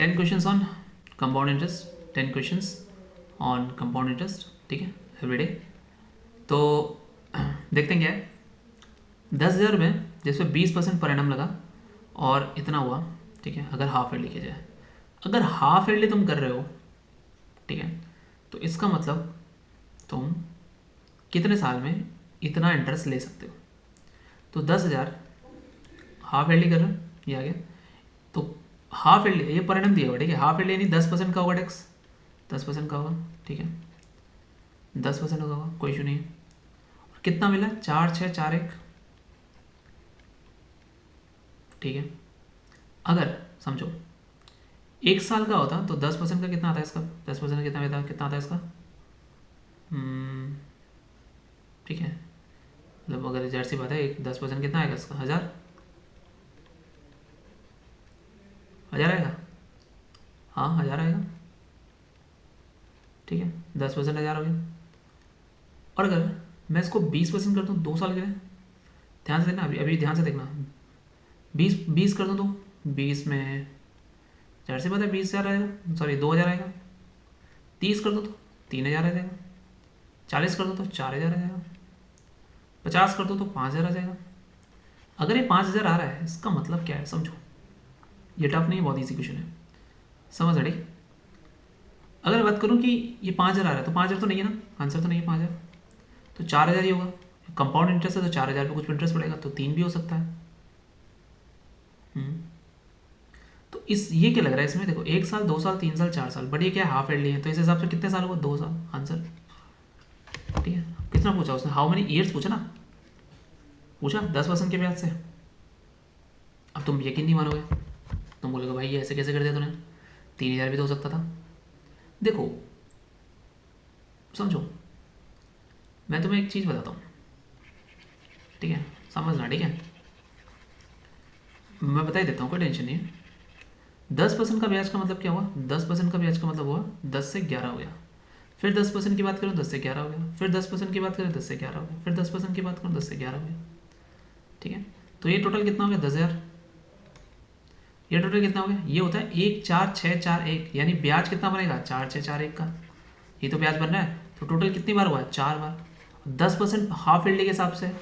10 question on compound interest, 10 question on compound interest, ठीक है, everyday. तो देखते हैं क्या है। 10,000 में जैसे 20% पर एनम लगा और इतना हुआ, ठीक है, अगर हाफ ईयरली किया जाए, अगर हाफ ईयरली तुम कर रहे हो, ठीक है, तो इसका मतलब तुम कितने साल में इतना इंटरेस्ट ले सकते हो। तो 10,000 हाफ ईयरली कर रहे हो, ये आ गया। तो हाफ ईयरली ये पर एनम दिया हुआ, ठीक है, हाफ ईयरली यानी 10% का होगा टैक्स, 10% का होगा, ठीक है, 10% होगा, कोई इशू नहीं है। और कितना मिला, 4,641, ठीक है। अगर समझो 1 साल का होता तो 10% का कितना आता है इसका, 10% का कितना आता है इसका, ठीक है, मतलब अगर जाहिर सी बात है, 10% कितना आएगा इसका, 1,000 आएगा, हाँ 1,000 आएगा, ठीक है, 10% 1,000 हो गया। और अगर मैं इसको 20% कर दूँ 2 साल के लिए, ध्यान से देखना, अभी ध्यान से देखना, 20 कर दूँ तो 20 में जाहिर सी बात है 20,000 आएगा, सॉरी 2,000 आएगा। 30 कर दो तो 3,000 आ जाएगा। 40 कर दो तो 4,000 आ जाएगा। 50 कर दो तो 5,000 आ जाएगा। अगर ये 5,000 आ रहा है, इसका मतलब क्या है समझो, ये टफ नहीं है, बहुत ईजी क्वेश्चन है, समझ रहे। अगर बात करूँ कि ये 5,000 आ रहा है तो 5,000 तो नहीं है ना, आंसर तो नहीं है 5,000, तो 4,000 ही होगा। कंपाउंड इंटरेस्ट है तो 4,000 पे कुछ इंटरेस्ट पड़ेगा, तो 3 भी हो सकता है। तो इस ये क्या लग रहा है इसमें, देखो 1 साल 2 साल 3 साल 4 साल, बट ये क्या हाफ ईयरली है, तो इस हिसाब से कितने साल होगा, 2 साल आंसर, ठीक है। कितना पूछा उसने, हाउ मेनी ईयर्स पूछा ना, पूछा 10% के ब्याज से। अब तुम यकीन नहीं मानोगे, तुम बोलोगे भाई ये ऐसे कैसे कर दिया तूने, 3,000 भी तो हो सकता था। देखो समझो, मैं तुम्हें एक चीज़ बताता हूँ, ठीक है, समझना, ठीक है, मैं बता ही देता हूँ, कोई टेंशन नहीं है। 10% का ब्याज का मतलब क्या हुआ, 10% का ब्याज का मतलब हुआ 10 से 11 हो गया, फिर 10% की बात करो 10 से 11 हो गया, फिर 10% की बात करें 10 से 11 हो गया, फिर 10% की बात करो 10 से 11 हो गया, ठीक है। तो ये टोटल कितना हो गया, 10,000। ये टोटल कितना हो गया, ये होता है 1,4,6,4,1, यानी ब्याज कितना बनेगा, 4,6,4,1 का, ये तो ब्याज बन रहा है। तो टोटल कितनी बार हुआ है, 4 बार। 10% हाफ ईयरली के हिसाब से,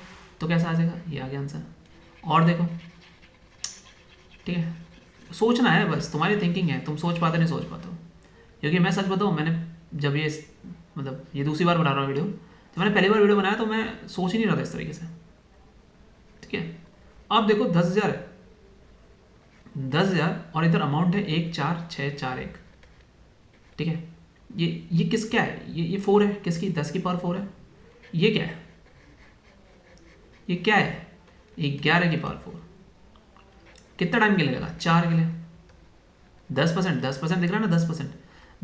तो कैसा आ जाएगा, ये आ गया आंसर। और देखो, ठीक है, सोचना है बस, तुम्हारी थिंकिंग है, तुम सोच पाते नहीं सोच पाते हो। क्योंकि मैं सच बताऊँ, मैंने जब ये मतलब ये दूसरी बार बना रहा हूँ वीडियो, तो मैंने पहली बार वीडियो बनाया तो मैं सोच ही नहीं रहा था इस तरीके से, ठीक है। अब देखो 10,000 है, 10,000 और इधर अमाउंट है 1,4,6,4,1, ठीक है। ये किस क्या है, ये 4 है, किसकी, 10 की पावर 4 है। ये क्या है, ये क्या है, 11 की पावर 4। कितना टाइम के लिए लगा, 4 के लिए। 10%, 10% दिख रहा है ना, 10%,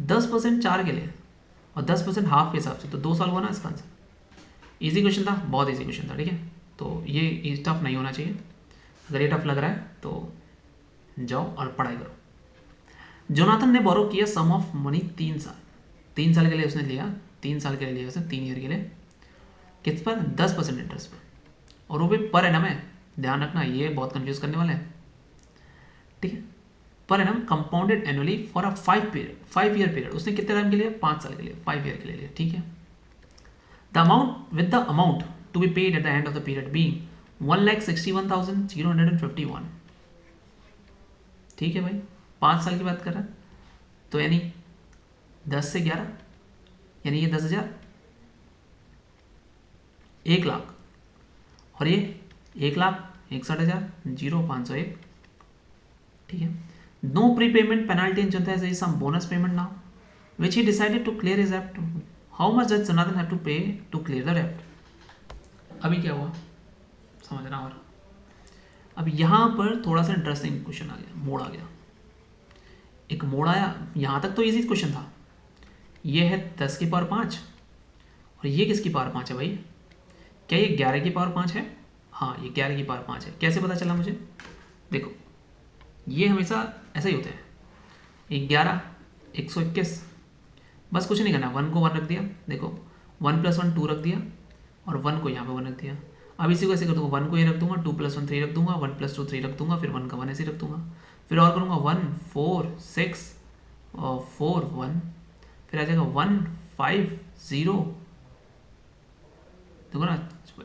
10% 4 के लिए, और 10% हाफ के हिसाब से, तो 2 साल हुआ ना इसका आंसर। इजी क्वेश्चन था, बहुत इजी क्वेश्चन था, ठीक है। तो ये टफ नहीं होना चाहिए, अगर ये टफ लग रहा है तो जाओ और पढ़ाई करो। जोनाथन ने बोरो किया सम ऑफ मनी 3 साल, 3 साल के लिए उसने लिया, 3 साल के लिए लिया उसने, 3 ईयर के लिए, किस पर, 10% इंटरेस्ट पर, और वो भी पर एनम है, ध्यान रखना ये बहुत कंफ्यूज करने वाले हैं, ठीक है। Per annum compounded annually for a 5 year period, उसने कितने टाइम के लिए, 5 साल के लिए, 5 ईयर के लिए, ठीक है। The amount with the amount to be paid at the end of the period being 1,61,051, ठीक है भाई, 5 साल की बात कर रहा है, तो यानी 10 से 11, यानी ये 10,000, 1,00,000, और ये 1,61,000, 0,501, ठीक है। No pre payment penalty in जनता है some bonus payment now which he decided to clear his debt, how much does Jonathan have to pay to clear the debt. अभी क्या हुआ समझना, और अब यहाँ पर थोड़ा सा इंटरेस्टिंग क्वेश्चन आ गया, मोड़ आ गया, एक मोड़ आया। यहाँ तक तो इजी क्वेश्चन था, ये है 10 की पावर 5, और ये किसकी पावर 5 है भाई, क्या ये 11 की पावर 5 है, हाँ ये 11 की पावर 5 है। कैसे पता चला मुझे, देखो ये हमेशा ऐसा ही होता है, 11, 121, बस कुछ नहीं करना, 1 को 1 रख दिया, देखो 1 + 1 2 रख दिया, और 1 को यहाँ पे 1 रख दिया। अब इसी को ऐसे कर दूँगा, 1 को ये रख दूंगा, 2 + 1 3 रख दूंगा, 1 + 2 3 रख दूंगा, फिर 1 का 1 ऐसे रख दूंगा। फिर और करूँगा 1 4 6 और 4 1, फिर आ जाएगा 1 5 0, देखो ना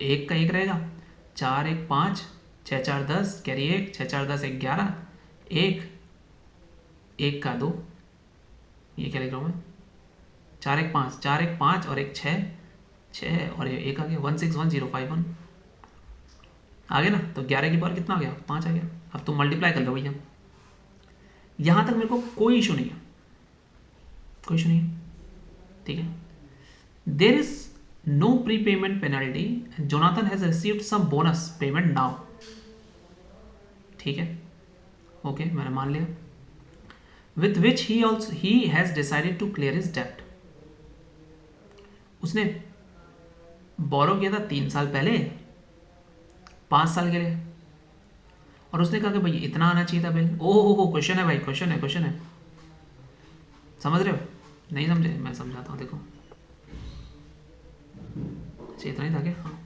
एक का एक रहेगा, 4 1 5, 6 4 10, कैरी 1, 6 4 10 11, एक एक का 2, ये क्या लिख रहा हूँ मैं, 4 1 5, 4 1 5 और एक 6 6 और ये एक आ गया 1 6 1 0 5 1, आ गया ना। तो 11 की पावर कितना आ गया, 5 आ गया। अब तुम मल्टीप्लाई कर लो भैया, यहाँ तक मेरे को कोई इशू नहीं है, कोई इशू नहीं है, ठीक है। There is no pre payment penalty, Jonathan has received some bonus payment now, ठीक है, ओके मैंने मान लिया। With which he has decided to clear his डेप्ट, उसने बोरो किया था 3 साल पहले 5 साल के लिए, और उसने कहा कि भाई इतना आना चाहिए था बिल। ओह हो क्वेश्चन है भाई, क्वेश्चन है, क्वेश्चन है, समझ रहे हो, नहीं समझे, मैं समझाता हूँ, देखो अच्छा इतना ही था क्या, हाँ।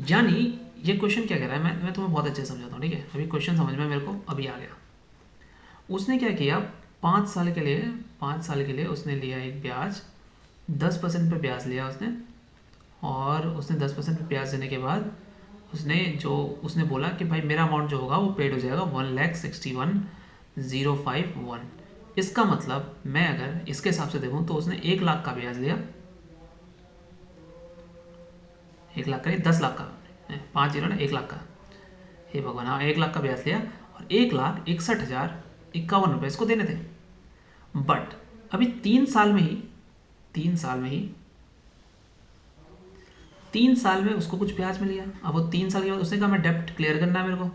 यानी ये क्वेश्चन क्या कह रहा है, मैं तुम्हें बहुत अच्छे से समझाता हूँ, ठीक है। अभी क्वेश्चन समझ में मेरे को अभी आ गया। उसने क्या किया, 5 साल के लिए, 5 साल के लिए उसने लिया एक ब्याज, 10% पे ब्याज लिया उसने, और उसने 10% पे ब्याज देने के बाद उसने बोला कि भाई मेरा अमाउंट जो होगा वो पेड हो जाएगा 1,61,051। इसका मतलब मैं अगर इसके हिसाब से देखूँ तो उसने 1 लाख का ब्याज लिया, 1 लाख का नहीं 10 लाख का, 5 जीरो ना 1 लाख का, हे भगवान, हाँ 1 लाख का ब्याज लिया और 1,61,051 रुपये इसको देने थे। बट अभी 3 साल में ही 3 साल में उसको कुछ ब्याज मिल गया। अब वो 3 साल के बाद उसने कहा मैं डेप्ट क्लियर करना है मेरे को।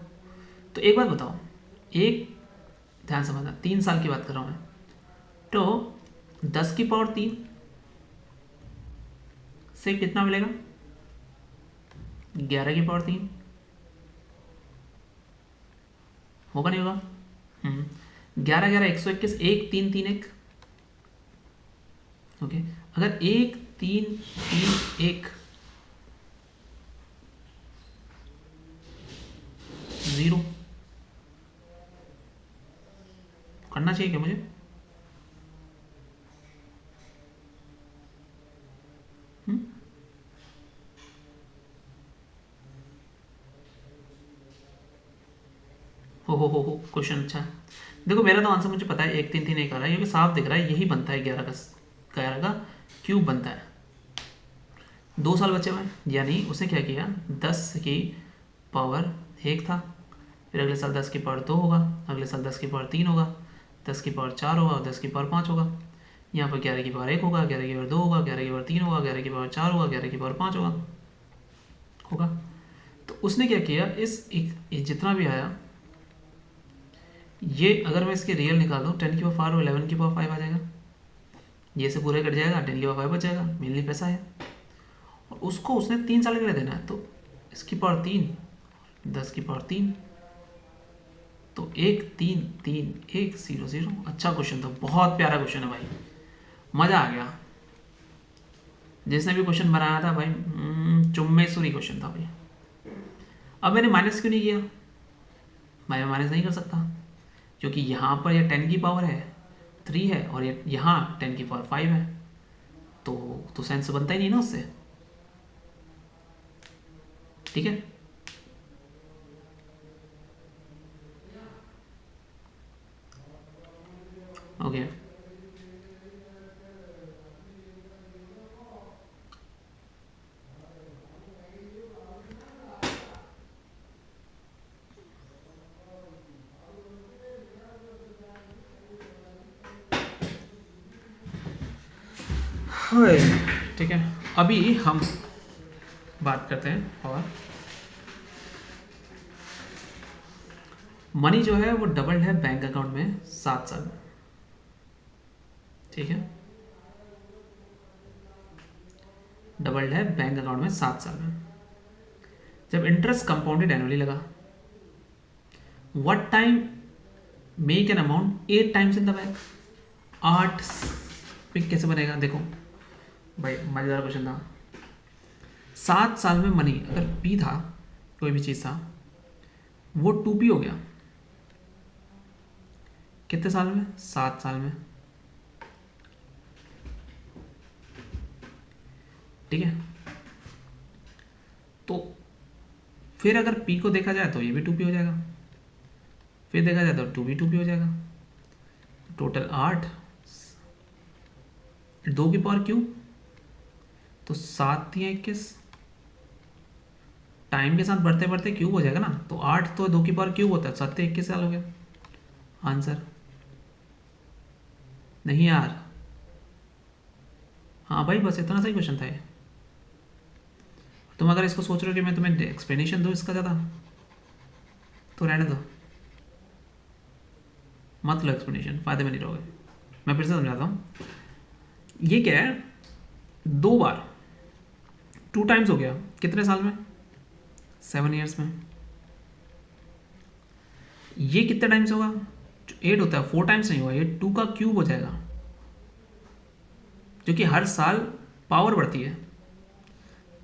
तो एक बात बताओ, एक ध्यान समझना, 3 साल की बात कर रहा हूँ मैं, तो 10 की पावर 3 से कितना मिलेगा, 11 की पावर 3 होगा नहीं होगा, 11 11 121, 1 3 3 1, ओके। अगर 1 3 3 1 0 करना चाहिए क्या मुझे, हो क्वेश्चन अच्छा है। देखो मेरा तो आंसर मुझे पता है, 1 3 3 1 आ रहा है, क्योंकि साफ दिख रहा है यही बनता है 11 का क्यूब बनता है। 2 साल बचे हुए हैं, यानी उसने क्या किया, 10 की पावर 1 था, फिर अगले साल 10 की पावर 2 होगा, अगले साल 10 की पावर 3 होगा, 10 की पावर 4 होगा और 10 की पावर 5 होगा। यहाँ पर 11 की पावर 1 होगा, 11 की पावर 2 होगा, 11 की पावर 3 होगा, 11 की पावर 4 होगा, 11 की पावर 5 होगा। तो उसने क्या किया, जितना भी आया, ये अगर मैं इसके रियल निकाल दूँ 10 की पावर 5 और 11 की पावर 5 आ जाएगा, ये से पूरे कट जाएगा, 10 की पावर 5 बच जाएगा, मेनली पैसा है। और उसको उसने 3 साल के लिए देना है, तो इसकी पावर 3, 10 की पावर 3, तो 1 3 3 1 0 0। अच्छा क्वेश्चन था, बहुत प्यारा क्वेश्चन है भाई, मज़ा आ गया। जिसने भी क्वेश्चन बनाया था भाई चुम्बेश्वरी क्वेश्चन था भाई। अब मैंने माइनस क्यों नहीं किया भाई, मैं माइनस नहीं कर सकता क्योंकि यहाँ पर ये 10 की पावर है 3 है और ये यहाँ 10 की पावर 5 है, तो सेंस बनता ही नहीं ना उससे, ठीक है। ओके ठीक है, अभी हम बात करते हैं, और मनी जो है वो डबल्ड है बैंक अकाउंट में 7 साल में, ठीक है, डबल्ड है बैंक अकाउंट में 7 साल में। जब इंटरेस्ट कंपाउंडेड एनुअली लगा, what time make an amount 8 times in the bank, 8 पे कैसे बनेगा, देखो भाई मजेदार क्वेश्चन था। 7 साल में मनी अगर पी था, कोई भी चीज़ था, वो 2p हो गया, कितने साल में? 7 साल में। ठीक है, तो फिर अगर पी को देखा जाए तो ये भी 2p हो जाएगा, फिर देखा जाए तो 2p हो जाएगा। टोटल 8, 2 की पावर क्यूब, तो 7 या 21, टाइम के साथ बढ़ते बढ़ते क्यूब हो जाएगा ना, तो 8 तो 2 की पावर क्यूब होता है, 7 21 साल हो गया आंसर। नहीं यार, हाँ भाई बस इतना सही क्वेश्चन था ये। तुम अगर इसको सोच रहे हो कि मैं तुम्हें एक्सप्लेनेशन दूँ इसका ज़्यादा, तो रहने दो, मत लो एक्सप्लेनेशन, फायदे में नहीं रहोगे। मैं फिर से समझाता हूँ, ये क्या है, 2 बार 2 टाइम्स हो गया, कितने साल में? 7 ईयर्स में। ये कितने टाइम्स होगा? 8 होता है, 4 टाइम्स नहीं होगा, ये 2 का क्यूब हो जाएगा, क्योंकि हर साल पावर बढ़ती है।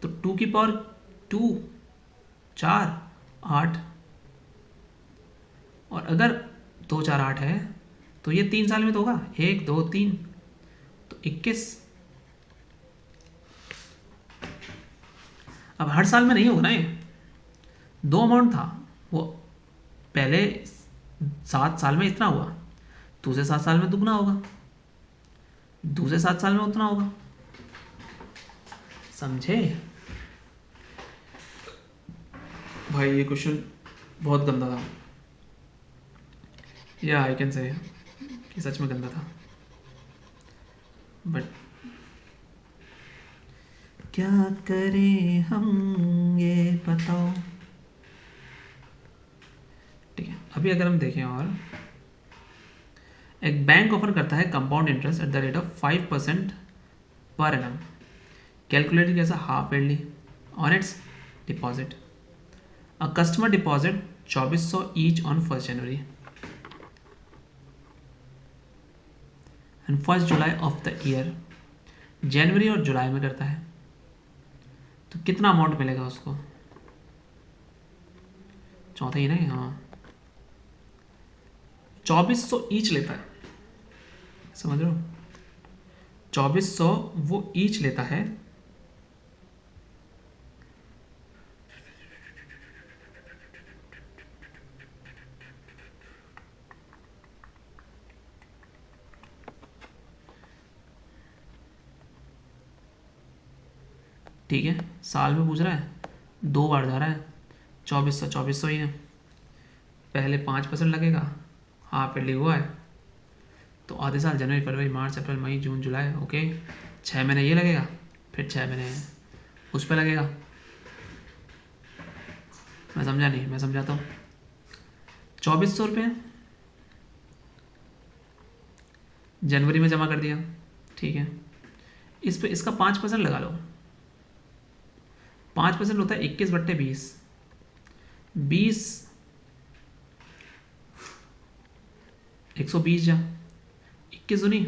तो 2 की पावर 2, 4, 8, और अगर 2 4 8 है तो ये 3 साल में तो होगा, 1 2 3, तो 21। अब हर साल में नहीं होगा ना, ये 2 अमाउंट था, वो पहले 7 साल में इतना हुआ, दूसरे 7 साल में दुगना होगा, दूसरे 7 साल में उतना होगा, समझे भाई? ये क्वेश्चन बहुत गंदा था, या आई कैन से कि सच में गंदा था, बट क्या करें हम ये बताओ। ठीक है, अभी अगर हम देखें, और एक बैंक ऑफर करता है compound interest at the rate of 5% पर annum, calculated as a half yearly on its deposit. A customer deposit 2400 each on 1 January and 1 July of the year. जनवरी और जुलाई में करता है, तो कितना अमाउंट मिलेगा उसको? चौथा ही नहीं, हाँ 2400 ईच लेता है, समझ रहे हो? 2400 वो ईच लेता है, ठीक है, साल में पूछ रहा है, 2 बार जा रहा है, 2400 ही है, पहले 5% लगेगा, हाफ ईयरली हुआ है, तो आधे साल जनवरी फरवरी मार्च अप्रैल मई जून जुलाई, ओके 6 महीने ये लगेगा, फिर 6 महीने उस पर लगेगा। मैं समझा नहीं, मैं समझाता हूँ। 2400 रुपये जनवरी में जमा कर दिया, ठीक है, इस पे इसका 5% लगा लो, 5% होता है 21/20, 20 120 जा 21 दूनी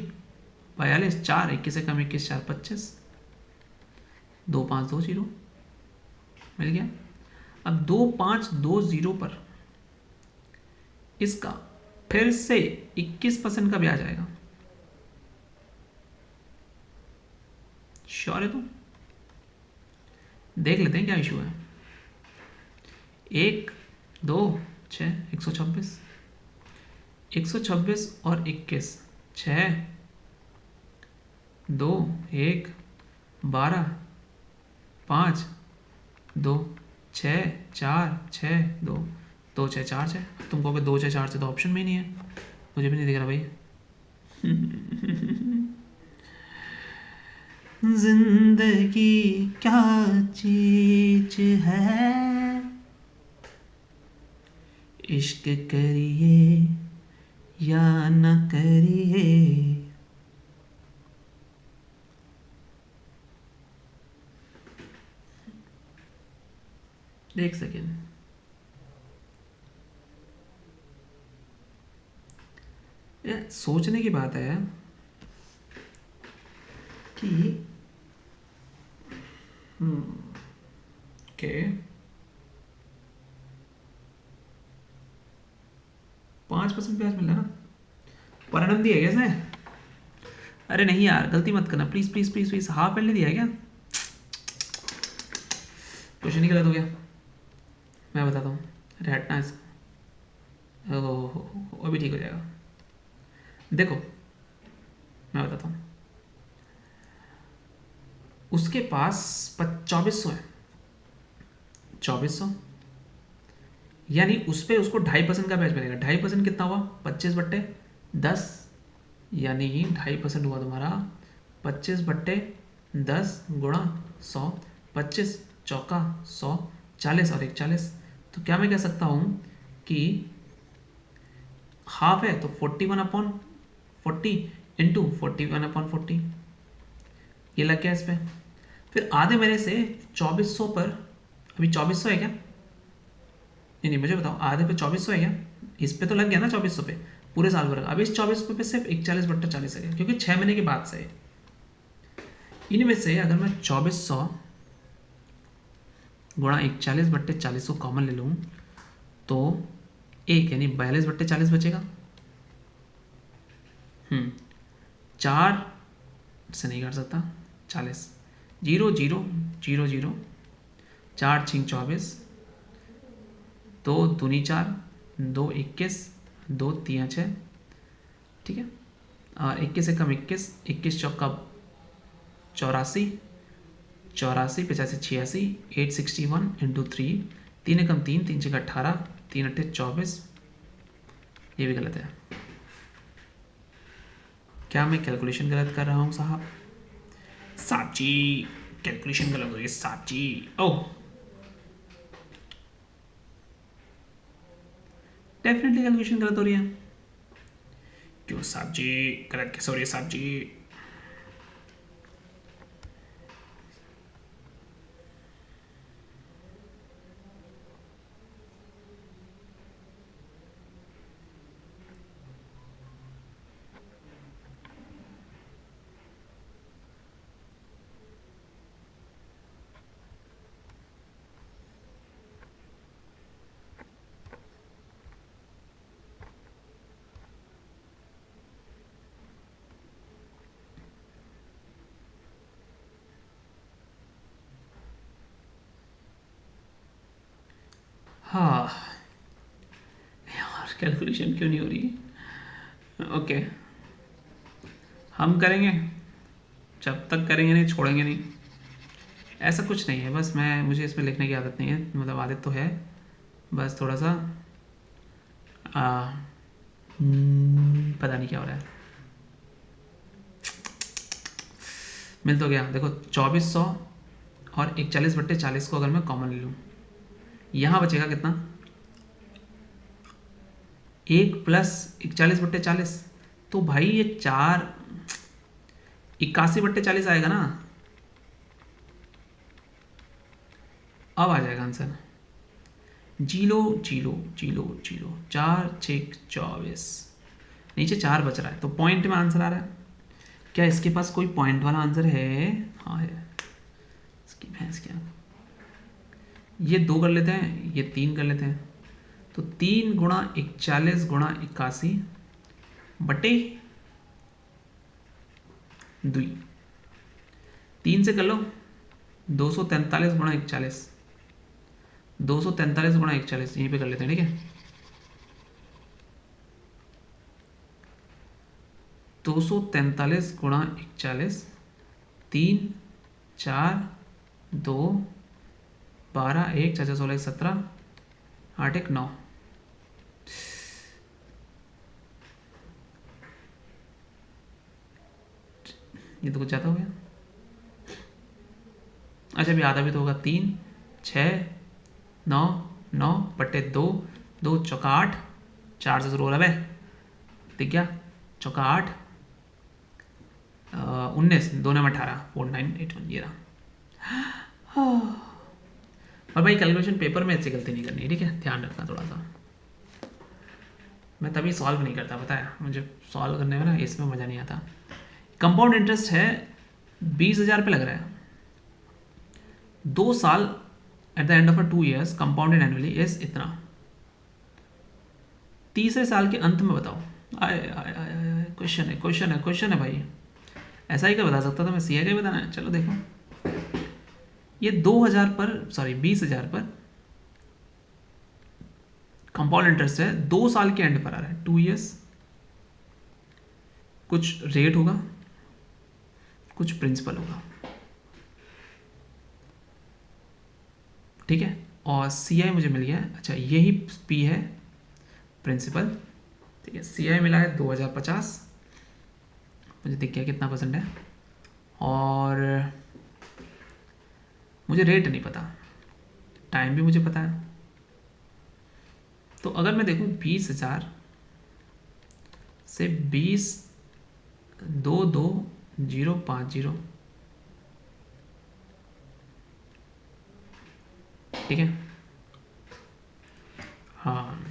42, 4 21 से कम 21 4 25, 2 5 2 0 मिल गया। अब 2 5 2 0 पर इसका फिर से 21% का ब्याज आएगा। श्योर है तुम? देख लेते हैं क्या इशू है। 1 2 6 126, 126 और 21, 6 2 1 12 5 2 6 4 6 2 2 6 4 6। तुम कहोगे 2 6 4 से तो ऑप्शन में ही नहीं है, मुझे भी नहीं दिख रहा भाई। जिंदगी क्या चीज है, इश्क करिए या न करिए। एक सेकेंड, ये सोचने की बात है कि के 5% ब्याज मिल रहा है ना, परिणाम दिया क्या इसने? अरे नहीं यार, गलती मत करना please please please please. Half L नहीं दिया है क्या? क्वेश्चन ही गलत हो गया। मैं बताता हूँ, रटना इसको। ओहो, वो भी ठीक हो जाएगा। देखो मैं बताता हूँ, उसके पास 2400 है, 2400 यानी उस पर उसको 2.5% का ब्याज मिलेगा। 2.5% कितना हुआ? 25/10, यानी 2.5% हुआ तुम्हारा 25/10 गुणा 100। 25 चौका 100, 40 और 41। तो क्या मैं कह सकता हूँ कि हाफ है तो 41/40 इंटू 41/40, ये लग गया इस पर। फिर आधे महीने से 2400 पर, अभी 2400 है क्या? नहीं नहीं, मुझे बताओ, आधे पे 2400 है क्या? इस पे तो लग गया ना 2400 पे पूरे साल भर का। अब इस 2400 पे सिर्फ 41/40 है, क्योंकि 6 महीने के बाद से है। इनमें से अगर मैं 2400 गुणा 41/40 को कॉमन ले लूँ तो एक यानी 42/40 बचेगा। 4 से नहीं काट सकता, 40, 0 0 0 0, 4 6 24, 2 दूनी 4, 2 21, 2 3 6, ठीक है। और 21 से कम 21, 21 चौका 84, 84 85 86, 861 इंटू 3, 3 कम 3, 3 छः 18, 3 अट्ठे 24। ये भी गलत है। क्या मैं कैलकुलेशन गलत कर रहा हूँ साहब? साची, कैलकुलेशन गलत हो रही है साची। ओह, डेफिनेटली कैलकुलेशन गलत हो रही है। क्यों साहब जी, गलत कैसे हो रही है साहब जी? हाँ यार, कैलकुलेशन क्यों नहीं हो रही? ओके, हम करेंगे, जब तक करेंगे नहीं छोड़ेंगे नहीं। ऐसा कुछ नहीं है, बस मुझे इसमें लिखने की आदत नहीं है, मतलब आदत तो है, बस थोड़ा सा पता नहीं क्या हो रहा है। मिल तो गया। देखो 2400 और 41/40 को अगर मैं कॉमन ले लूँ, यहाँ बचेगा कितना? 1 प्लस 41/40, तो भाई ये 4 81/40 आएगा ना। अब आ जाएगा आंसर, 0 0 0 0, 4 6 24, नीचे 4 बच रहा है तो पॉइंट में आंसर आ रहा है। क्या इसके पास कोई पॉइंट वाला आंसर है? हाँ है। इसकी भैंस क्या, ये 2 कर लेते हैं, ये 3 कर लेते हैं, तो 3 गुणा 41 गुणा 81 बटे 2, 3 से कर लो, 243 गुणा 41, 243 गुणा 41 यहीं पे कर लेते हैं, ठीक है। 243 गुणा 41, 3 4 2 12 1 4 16 17 8 1 9, ये तो कुछ ज़्यादा हो गया। अच्छा अभी आधा भी तो होगा, 3 6 9 9 बटे 2, 2 चौका 8, 4 से शुरू हो रहा है, दिख गया, चौका 8 19, 2 में 18, 4981 ये रहा। और भाई कैलकुलेशन पेपर में ऐसी गलती नहीं करनी है, ठीक है, ध्यान रखना थोड़ा सा। मैं तभी सॉल्व नहीं करता, पता है मुझे सॉल्व करने में ना इसमें मज़ा नहीं आता। कंपाउंड इंटरेस्ट है 20,000 पे लग रहा है, 2 साल eight the end of 2 years compounded annually is इतना। तीसरे साल के अंत में बताओ, आए आए आए आए क्वेश्चन है भाई, ऐसा ही क्या बता सकता था मैं, सी आई का ही बताना है। चलो देखो, ये 2000 पर, सॉरी 20,000 पर कंपाउंड इंटरेस्ट है, 2 साल के एंड पर आ रहा है, 2 ईयर्स। कुछ रेट होगा, कुछ प्रिंसिपल होगा, ठीक है। और सी आई मुझे मिल गया, अच्छा यही पी है प्रिंसिपल, ठीक है। सी आई मिला है 2050, मुझे दिख गया कितना परसेंट है। और मुझे रेट नहीं पता, टाइम भी मुझे पता है। तो अगर मैं देखूं 20,000 से 20,22,050, ठीक है। हाँ,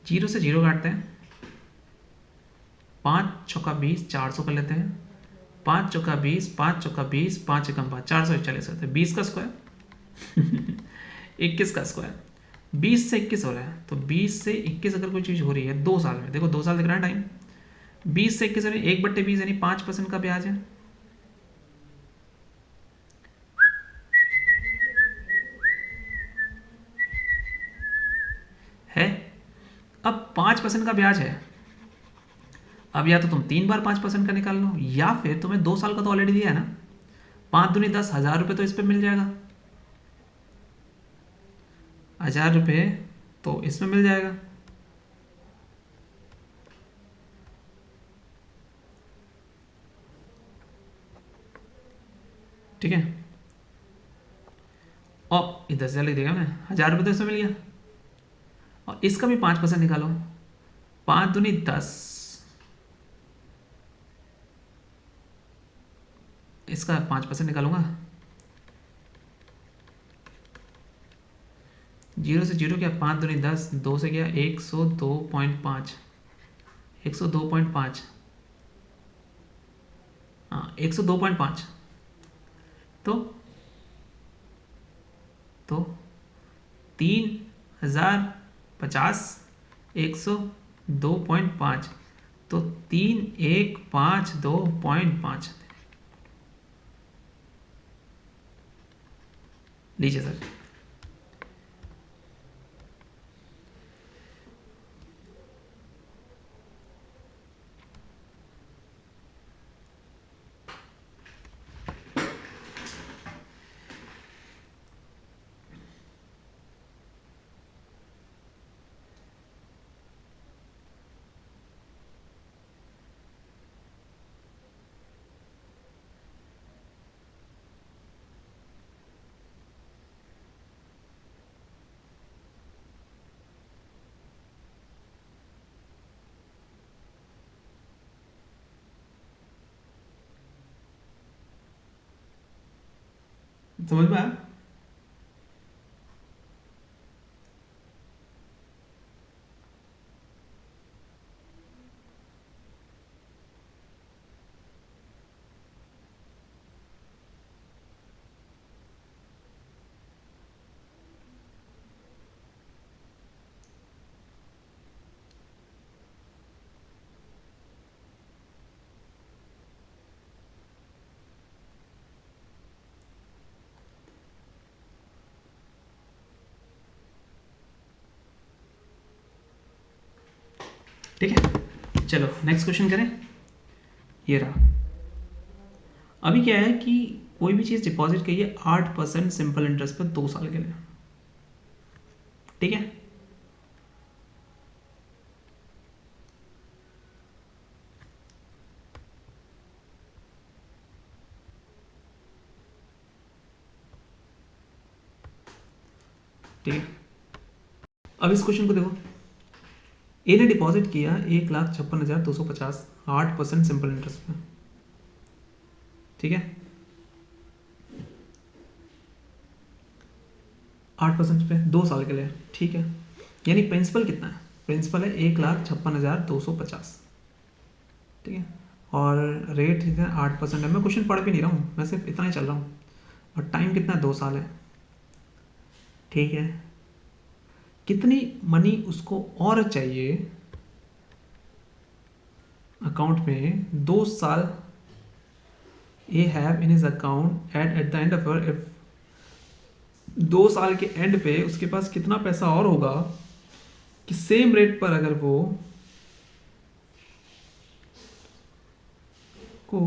0 से 0 काटते हैं, 5 × 20 400 कर लेते हैं, 5 × 20 5 × 20 5 एकम 5 441 होते हैं, 20 का स्क्वायर 21 का स्क्वायर, 20 से 21 हो रहा है, तो 20 से 21 अगर कोई चीज़ हो रही है 2 साल में, देखो 2 साल दिख रहा है टाइम, 20 से 21 यानी 1/20 यानी 5% का ब्याज है। अब 5% का ब्याज है, अब या तो तुम 3 बार 5% का निकाल लो, या फिर तुम्हें 2 साल का तो ऑलरेडी दिया है ना, 5 दूनी 10, 1,000 रुपये तो इस पर मिल जाएगा, 1,000 रुपये तो इसमें मिल जाएगा, ठीक है। और इधर से लिख देगा मैं, 1,000 रुपये तो इसमें मिल गया, और इसका भी 5% निकालो, 5 दूनी 10, इसका 5% निकालूंगा, 0 से 0 क्या, 5 दूनी 10, 2 से गया 102.5, 102.5, हाँ 102.5, तो 3,050, 102.5, तो 3,152.5, लीजिए सर। समझ में आया? ठीक है, चलो नेक्स्ट क्वेश्चन करें। ये रहा, अभी क्या है कि कोई भी चीज़ डिपॉजिट करिए 8% सिंपल इंटरेस्ट पर 2 साल के लिए, ठीक है। ठीक है, अब इस क्वेश्चन को देखो, ए ने डिपॉजिट किया 1,56,250, 8% सिंपल इंटरेस्ट पे, ठीक है। 8% पे 2 साल के लिए, ठीक है। यानी प्रिंसिपल कितना है, प्रिंसिपल है 1,56,250, ठीक है। और रेट कितना है, 8% है। मैं क्वेश्चन पढ़ भी नहीं रहा हूँ, मैं सिर्फ इतना ही चल रहा हूँ। और टाइम कितना है, 2 साल है, ठीक है। कितनी मनी उसको और चाहिए अकाउंट में 2 साल a have in his account at the end of if 2 साल के एंड पे उसके पास कितना पैसा और होगा कि सेम रेट पर अगर वो को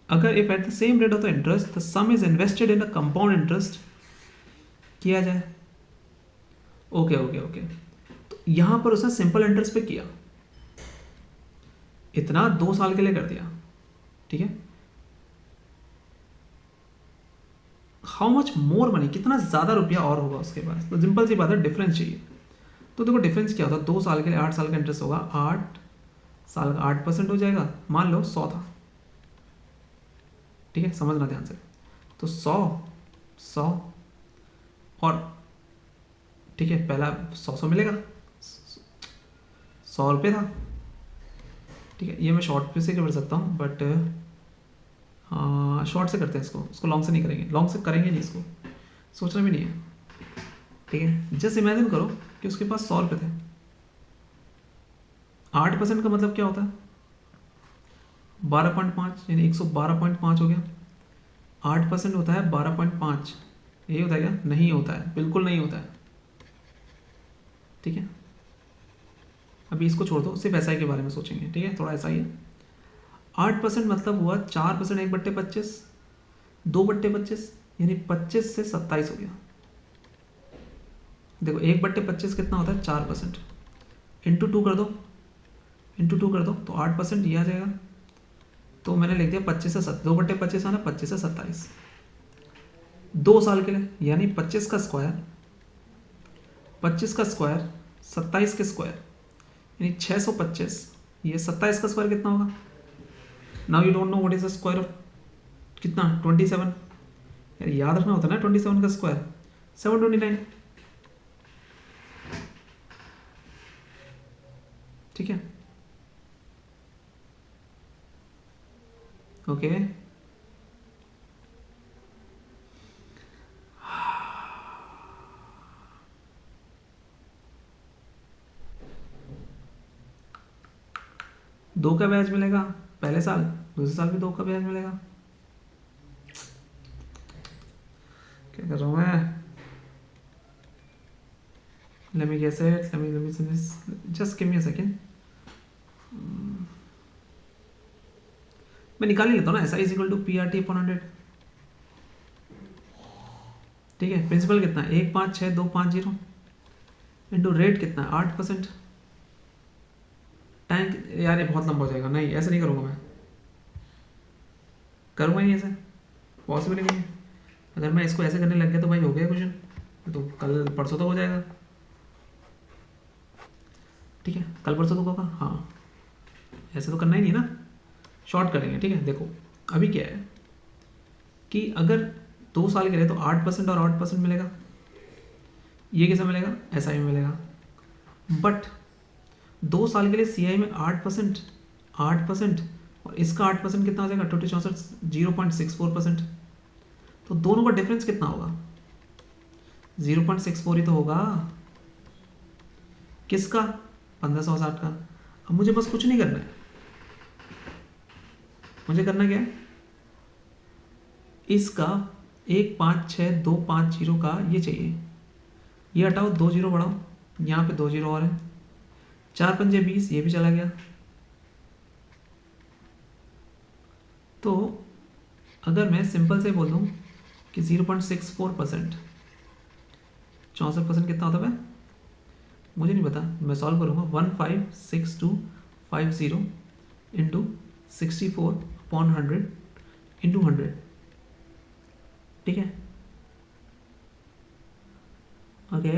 अगर if at the same rate of the interest the some is invested in a compound interest किया जाए। ओके ओके ओके, तो यहां पर उसने सिंपल इंटरेस्ट पे किया, इतना 2 साल के लिए कर दिया, ठीक है। हाउ मच मोर मनी, कितना ज्यादा रुपया और होगा उसके पास, तो सिंपल सी बात है, डिफरेंस चाहिए। तो देखो डिफरेंस क्या होता है, 2 साल के लिए 8 साल का इंटरेस्ट होगा, 8 साल का 8% हो जाएगा, मान लो 100 था, ठीक है, समझना ध्यान से। तो 100 और ठीक है, पहला 100 मिलेगा, 100 रुपये था, ठीक है। ये मैं शॉर्ट पे से कर सकता हूँ, बट शॉर्ट से करते हैं इसको लॉन्ग से नहीं करेंगे, लॉन्ग से करेंगे नहीं, इसको सोचना भी नहीं है, ठीक है। जस्ट इमेजिन करो कि उसके पास 100 रुपये थे, 8% का मतलब क्या होता है, 12.5, यानी 112.5 हो गया। 8% होता है 12.5, यही होता है क्या? नहीं होता है, बिल्कुल नहीं होता है, ठीक है। अभी इसको छोड़ दो, सिर्फ एसआई के बारे में सोचेंगे, ठीक है, थोड़ा ऐसा ही है। 8% मतलब हुआ 4%, 1/25, 2/25, यानी 25 से 27 हो गया। देखो 1/25 कितना होता है, 4%, इंटू 2 कर दो, तो 8% ये आ जाएगा। तो मैंने लिख दिया 25 से 2/25 आना, 25 से 27, 2 साल के लिए, यानी 25 का स्क्वायर, 27 के स्क्वायर, यानी 625, ये 27 का स्क्वायर कितना होगा। Now you don't know what is the square of कितना, 27, यार याद रखना होता है ना, 27 का स्क्वायर 729, ठीक है, ओके। दो का ब्याज मिलेगा पहले साल, दूसरे साल भी 2 का ब्याज मिलेगा। क्या कर रहा हूँ मैं, let me guess it, let me just give me a second। मैं निकाल ही लेता हूँ ना, SI इक्वल टू PRT/100, ठीक है। प्रिंसिपल कितना है, 156,250 इंटू रेट कितना है, 8%। टैंक यार ये बहुत लंबा हो जाएगा, नहीं ऐसे नहीं करूँगा मैं, करूँगा नहीं ऐसे, पॉसिबल नहीं है। अगर मैं इसको ऐसे करने लग गया तो भाई हो गया क्वेश्चन, तो कल परसों तो हो जाएगा, ठीक है, कल परसों तो होगा, हाँ ऐसे तो करना ही नहीं ना, शॉर्ट करेंगे, ठीक है। देखो अभी क्या है कि अगर 2 साल के लिए तो 8% और 8% मिलेगा, ये कैसे मिलेगा, SI में मिलेगा। बट 2 साल के लिए CI में 8% और इसका 8% कितना हो जाएगा, 0.64%। तो दोनों का डिफरेंस कितना होगा, 0.64 ही तो होगा, किसका, 1560 का। अब मुझे बस कुछ नहीं करना है, मुझे करना क्या है, इसका 156,250 का ये चाहिए, ये हटाओ, 2 जीरो बढ़ाओ, यहाँ पे 2 जीरो और है, 4 पंजे 20, ये भी चला गया। तो अगर मैं सिंपल से बोल दूँ कि 0.64%, 64% कितना होता है, मुझे नहीं पता, मैं सॉल्व करूँगा। 156250 इंटू 64/100 इंटू 100, ठीक है, ओके।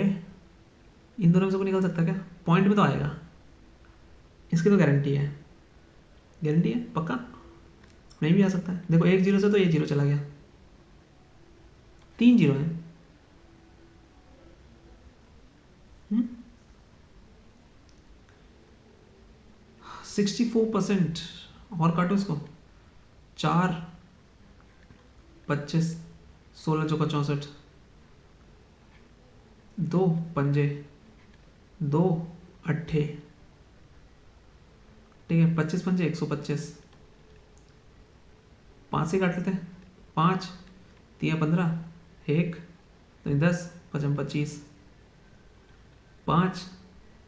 इन दोनों में से कोई निकल सकता है क्या, पॉइंट में तो आएगा, इसकी तो गारंटी है, पक्का नहीं भी आ सकता है। देखो 1 जीरो से तो ये जीरो चला गया, 3 जीरो है, 64%, और काटो इसको, 4 25 16 चौका 64, 2 पंजे 2 अट्ठे ठीक है, 25 पंजे 125, 5 से काट लेते हैं, 5 3 15, 1 2 10 5 25, 5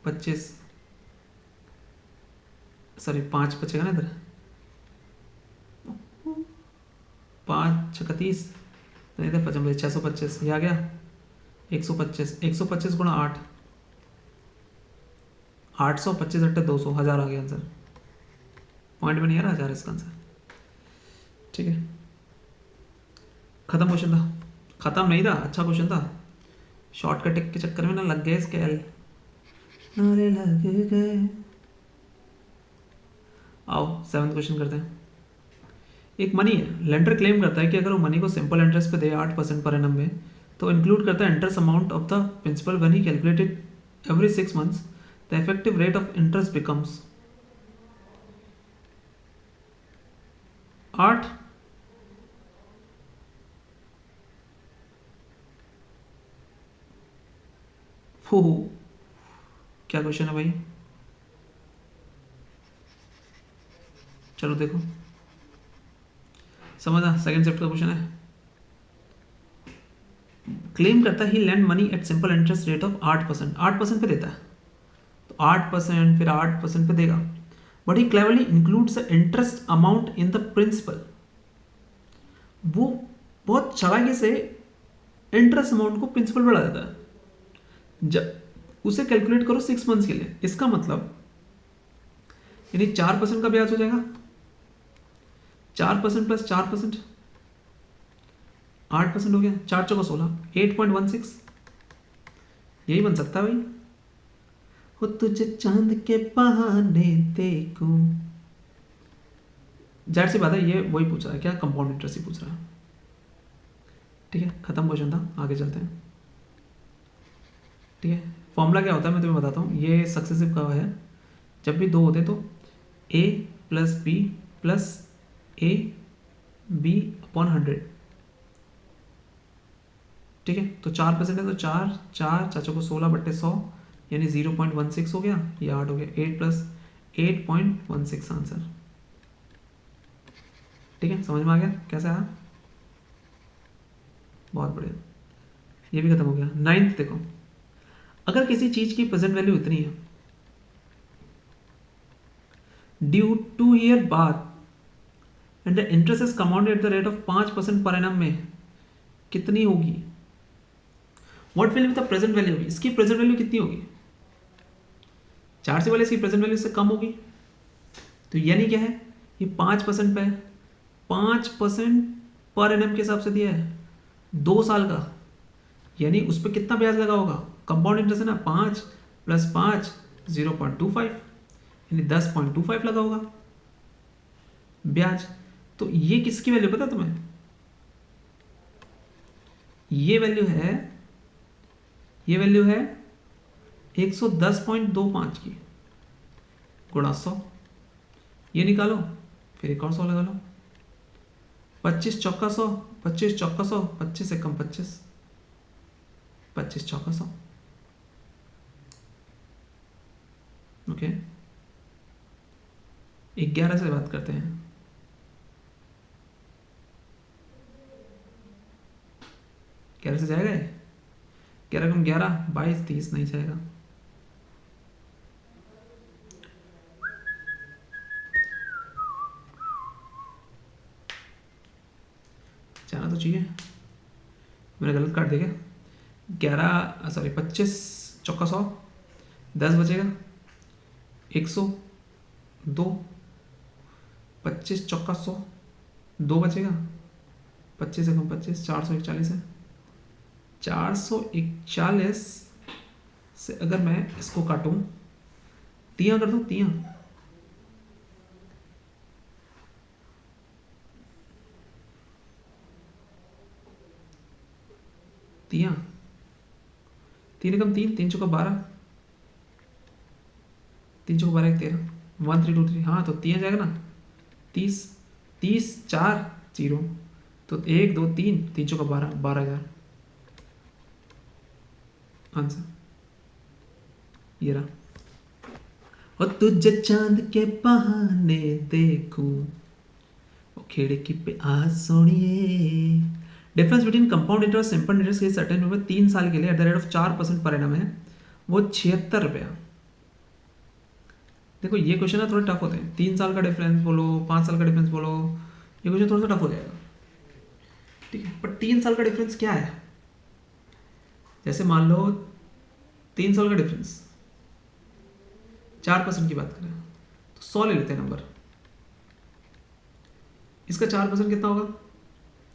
25, सॉरी 5 बचेगा ना इधर, 5 6 30, तो इधर 55 625, ये आ गया 125, 125 गुणा 8, 825 अट्टे 200, 1000 आ गया आंसर। पॉइंट में नहीं आ रहा, 1000 इसका आंसर। ठीक है, खत्म क्वेश्चन था, खत्म नहीं था, अच्छा क्वेश्चन था, शॉर्टकट के चक्कर में ना लग गए स्केल, नारे लग गए। आओ 7th क्वेश्चन करते हैं। एक मनी है, लेंडर क्लेम करता है कि अगर वो मनी को सिंपल इंटरेस्ट पे दे 8% पर एनम में, तो इंक्लूड करता है interest amount of the principal when he calculated every 6 months, the effective rate of interest becomes 8। हो क्या क्वेश्चन है भाई, चलो देखो समझा। सेकंड चैप्टर का क्वेश्चन है, क्लेम करता है he lend money at simple interest rate of 8%, 8% पे देता है, तो 8% फिर 8% पे देगा, but he cleverly includes the interest amount in the principal. वो बहुत चालाकी से इंटरेस्ट अमाउंट को प्रिंसिपल बढ़ा देता है। जब उसे कैलकुलेट करो 6 मंथ्स के लिए, इसका मतलब यानी 4% का ब्याज हो जाएगा, 4% प्लस 4%, 8% हो गया, 4 चौका 16, 8.16, यही बन सकता है भाई। हो तुझे चांद के बहाने देखूं, जाहिर सी बात है ये वही पूछ रहा है, क्या कंपाउंड इंटरेस्ट ही पूछ रहा है। ठीक है, खत्म क्वेश्चन था, आगे चलते हैं। ठीक है, फॉर्मूला क्या होता है मैं तुम्हें बताता हूँ, ये सक्सेसिव का है, जब भी 2 होते तो a plus b plus a b upon 100। ठीक है, तो 4% है तो 4 4 चाचों को 16/100 यानी 0.16 हो गया, ये 8 हो गया, 8 प्लस 8.16 आंसर। ठीक है, समझ में आ गया कैसे आया, बहुत बढ़िया, ये भी खत्म हो गया। 9th देखो, अगर किसी चीज की प्रेजेंट वैल्यू इतनी है ड्यू 2 ईयर बाद and the interest is compounded eight the rate of 5% पर एनम में, कितनी होगी? What will be the present value होगी, इसकी प्रेजेंट वैल्यू कितनी होगी? 4 से वाले इसकी प्रेजेंट वैल्यू से कम होगी, तो यानी क्या है, ये 5% पे है, 5% पर एनम के हिसाब से दिया है 2 साल का, यानी उस पर कितना ब्याज लगा होगा? कंपाउंड इंटरेस्ट है ना, 5 प्लस 5 0.25 यानी 10.25 लगा होगा ब्याज। तो ये किसकी वैल्यू पता तुम्हें? ये वैल्यू है 110.25 की गुणा 100, ये निकालो, फिर एक और 100 लगा लो, 25 चौका 100, 25 चौका 100, 25 से कम 25, 25 चौका 100। ओके, 11 से बात करते हैं, 11 से जाएगा, 11 कम 11 22 30 नहीं जाएगा। जाना तो चाहिए, मैंने गलत काट दिया, 11 सॉरी 25 चौका 100, 10 बचेगा 102, 25 चौका 100, 2 बचेगा, 25 से कम 25, 441 है, 441 से अगर मैं इसको काटूं, तियां कर दूं, तियां तियां 3 कम 3, 3 चौका 12, 3 चौका 12 13, 1 3 2 3, हाँ तो तियां जाएगा ना, 30 30 4 0, तो 1 2 3 3 चौका 12, 12,000 आंसर ये रहा। और तुझे चांद के बहाने देखूं, वो खिड़की पे आ सोनिए। Difference between compound interest simple interest के सर्टेन में 3 साल के लिए eight the rate of 4% per annum है, वो 76 रुपया। देखो ये क्वेश्चन ना थोड़े टफ होते हैं, 3 साल का डिफरेंस बोलो, 5 साल का डिफरेंस बोलो, ये क्वेश्चन थोड़ा सा टफ हो जाएगा, ठीक है। पर 3 साल का डिफरेंस क्या है, जैसे मान लो 3 साल का डिफरेंस 4% की बात करें तो 100 ले लेते हैं नंबर, इसका 4% कितना होगा,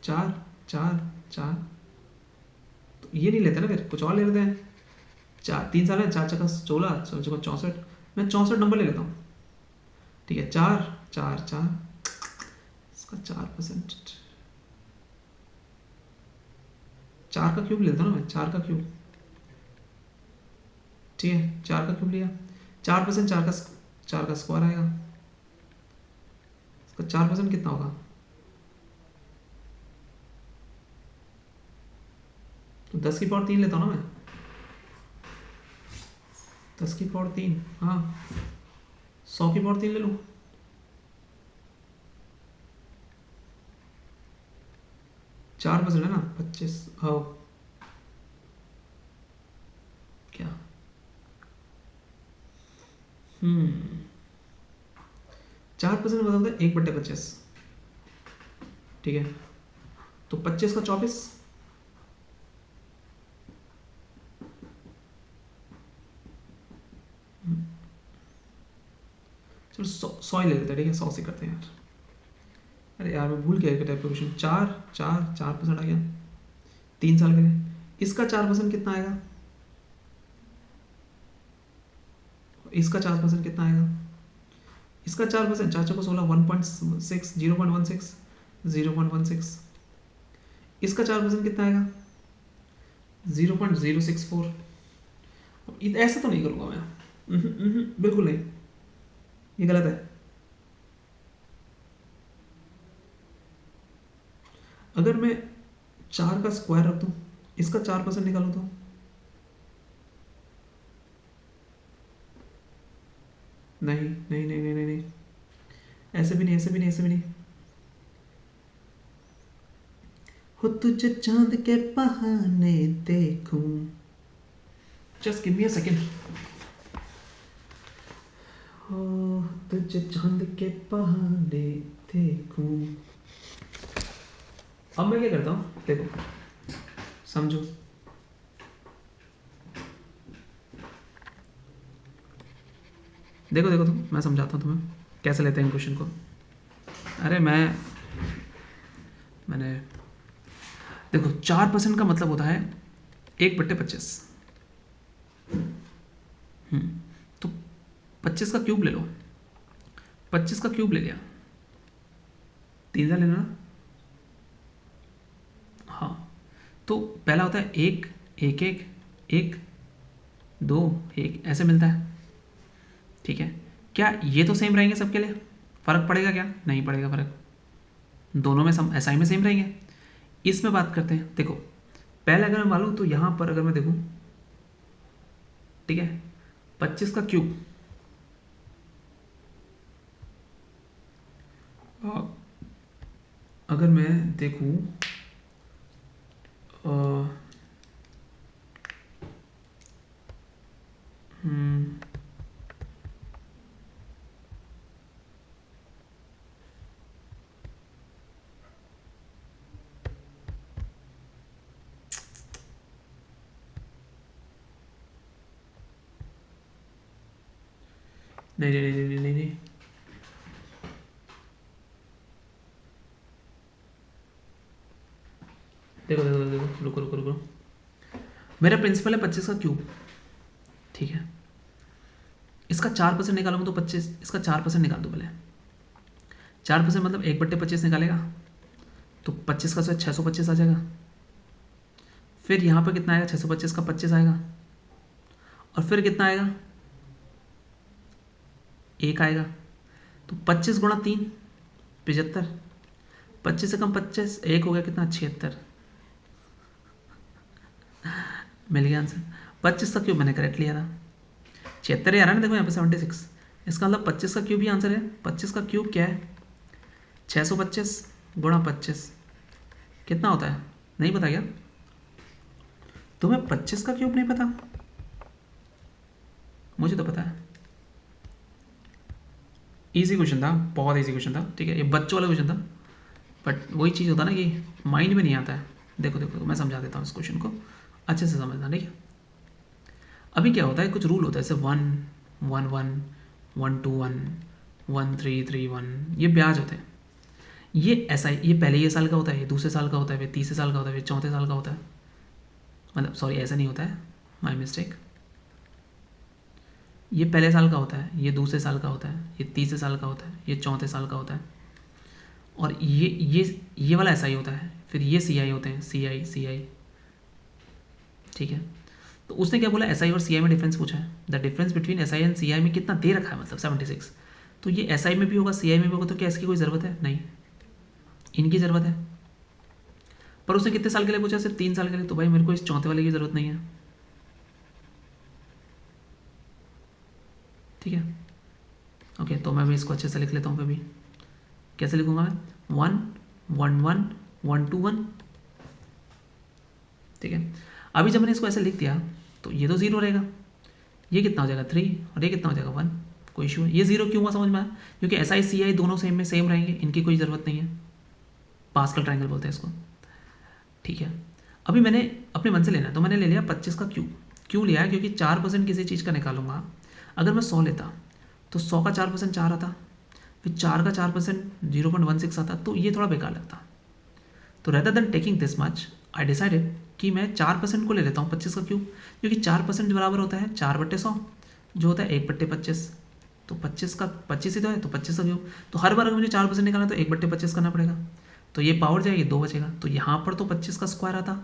4 4 4, तो ये नहीं लेते ना, फिर कुछ और ले लेते हैं। 3 साल है, 4 चक्का 16, 64, मैं 64 नंबर ले लेता हूँ, ठीक है। 4 4 4, इसका 4%, 4 का क्यूब लेता हूँ ना मैं, 4 का क्यूब, ठीक है। 4 का क्यूब लिया, 4%, 4 का स्क्वायर आएगा, इसका 4% कितना होगा, तो 10 की पावर 3 लेता हूँ ना मैं, 10 की पावर 3, हाँ 100 की पावर 3 ले लूँ, चार परसेंट है ना, 25, हाँ क्या, 4% मतलब होता है 1/25, ठीक है। तो 25 का 24, चलो 100 ही ले लेते हैं, ठीक है, 100 से करते हैं यार। अरे यार मैं भूल गया टाइप का क्वेश्चन, 4% आ गया 3 साल के लिए, इसका 4% कितना आएगा, इसका 4% कितना आएगा, इसका 4%, 4 को 16, 1.6, 0.16, 0.16, इसका 4% कितना आएगा, 0.064। ऐसा तो नहीं करूँगा मैं, बिल्कुल नहीं, ये गलत है। अगर मैं 4 का स्क्वायर रख दूँ, इसका 4% निकालूँ तो नहीं नहीं नहीं नहीं नहीं नहीं, ऐसे भी नहीं, ऐसे भी नहीं, ऐसे भी नहीं। हो तुझे चांद के बहाने देखूं, just give me a second. हो तुझे चांद के बहाने देखूं, अब मैं क्या करता हूँ, देखो समझो, देखो देखो तुम, मैं समझाता हूँ तुम्हें कैसे लेते हैं क्वेश्चन को। अरे मैंने देखो 4% का मतलब होता है 1/25, तो 25 का क्यूब ले लो, 25 का क्यूब ले लिया, 3 लेना ना, हाँ। तो पहला होता है 1 1 1 1 2 1, ऐसे मिलता है, ठीक है। क्या ये तो सेम रहेंगे सबके लिए, फ़र्क पड़ेगा क्या, नहीं पड़ेगा फ़र्क, दोनों में एसआई में सेम रहेंगे। इसमें बात करते हैं, देखो पहले अगर मैं मालूम तो यहाँ पर अगर मैं देखूँ, ठीक है, 25 का क्यूब, अगर मैं देखूँ नहीं नहीं नहीं नहीं नहीं नहीं, देखो देखो देखो, रुको रुको रुको, मेरा प्रिंसिपल है 25 का क्यूब, ठीक है। इसका 4% निकालूंगा तो 25, इसका 4% निकाल दो पहले, 4% मतलब 1/25 निकालेगा, तो 25 का 625 आ जाएगा, फिर यहाँ पर कितना आएगा, 625 का 25 आएगा, और फिर कितना आएगा, 1 आएगा, तो 25 गुणा 3 75, 25 से कम 25, 1 हो गया कितना, 76, मिल गया आंसर। 25 तक क्यों मैंने करेक्ट लिया था, 76 आ रहा है ना, देखो यहाँ पे 76, इसका मतलब 25 का क्यूब ही आंसर है। 25 का क्यूब क्या है? 625 गुणा 25 कितना होता है? नहीं पता क्या तुम्हें? 25 का क्यूब नहीं पता? मुझे तो पता है। इजी क्वेश्चन था, बहुत इजी क्वेश्चन था, ठीक है, ये बच्चों वाला क्वेश्चन था, बट वही चीज़ होता है ना कि माइंड में नहीं आता है। देखो देखो मैं समझा देता हूँ इस क्वेश्चन को, अच्छे से समझना, ठीक है। अभी क्या होता है, कुछ रूल होता है, जैसे 1 1 1 1 2 1 1 3 3 1, ये ब्याज होते हैं। ये ऐसा ये पहले ये साल का होता है, ये दूसरे साल का होता है, फिर तीसरे साल का होता है, फिर चौथे साल का होता है। मतलब सॉरी, ऐसा नहीं होता है, माई मिस्टेक। ये पहले साल का होता है, ये दूसरे साल का होता है, ये तीसरे साल का होता है, ये चौथे साल का होता है, और ये वाला ऐसा ही होता है। फिर ये सी आई होते हैं, सी आई, ठीक है। तो उसने क्या बोला, एस आई और सी आई में डिफरेंस पूछा है। The difference between S I and C I में कितना दे रखा है, मतलब 76। तो ये एस आई में भी होगा, सी आई में भी होगा, तो क्या इसकी कोई ज़रूरत है? नहीं, इनकी ज़रूरत है। पर उसने कितने साल के लिए पूछा? सिर्फ 3 साल के लिए। तो भाई मेरे को इस चौथे वाले की ज़रूरत नहीं है, ठीक है। ओके, तो मैं भी इसको अच्छे से लिख लेता हूँ। फिर भी कैसे लिखूंगा मैं? 1 1 1 1 2 1, ठीक है। अभी जब मैंने इसको ऐसे लिख दिया तो ये तो 0 रहेगा, ये कितना हो जाएगा 3, और ये कितना हो जाएगा 1। कोई इशू है? ये 0 क्यों हुआ समझ में आया? क्योंकि एस आई सी आई दोनों सेम में सेम रहेंगे, इनकी कोई ज़रूरत नहीं है। पास्कल ट्रायंगल बोलते हैं इसको, ठीक है। अभी मैंने अपने मन से लेना है, तो मैंने ले लिया 25 का क्यूब। क्यों लिया है? क्योंकि 4% किसी चीज़ का निकालूंगा। अगर मैं 100 लेता तो 100 का 4% 4 आता, फिर 4 का 4% 0.16 आता, तो ये थोड़ा बेकार लगता। तो rather than taking this much I decided कि मैं 4% को ले लेता हूँ 25 का क्यूब, क्योंकि 4% बराबर होता है 4/100, जो होता है 1/25। तो 25 का 25 ही तो है, तो 25 का क्यूब। तो हर बार अगर मुझे 4% निकालना तो 1/25 करना पड़ेगा, तो ये पावर जाएगी, 2 बचेगा। तो यहाँ पर तो 25 का स्क्वायर आता,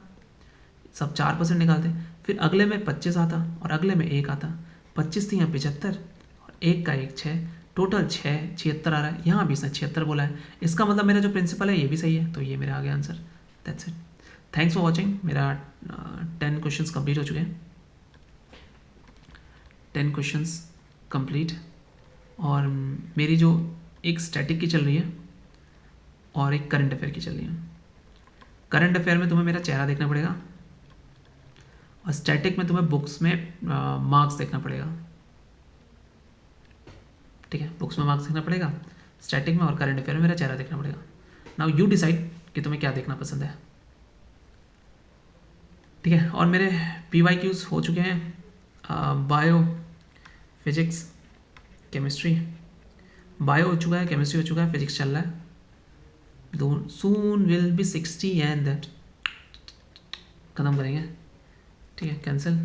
सब 4% निकालते, फिर अगले में 25 आता और अगले में 1 आता। 25 थी यहाँ 75 और 1 का 1 6, टोटल 76 आ रहा है। यहाँ भी इसने 76 बोला है, इसका मतलब मेरा जो प्रिंसिपल है ये भी सही है, तो ये मेरा आ गया answer. That's it, thanks for watching. मेरा 10 क्वेश्चंस कंप्लीट हो चुके हैं, 10 क्वेश्चंस कंप्लीट। और मेरी जो एक स्टैटिक की चल रही है और एक करंट अफेयर की चल रही है। करंट अफेयर में तुम्हें मेरा चेहरा देखना पड़ेगा, और स्टैटिक में तुम्हें बुक्स में मार्क्स देखना पड़ेगा, ठीक है। बुक्स में मार्क्स देखना पड़ेगा स्टैटिक में, और करंट अफेयर में मेरा चेहरा देखना पड़ेगा। नाउ यू डिसाइड कि तुम्हें क्या देखना पसंद है, ठीक है। और मेरे PYQs हो चुके हैं, बायो, फिजिक्स, केमिस्ट्री। बायो हो चुका है, केमिस्ट्री हो चुका है, फिजिक्स चल रहा है। सून विल बी 60 एंड खत्म करेंगे, ठीक है। कैंसिल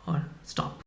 और स्टॉप।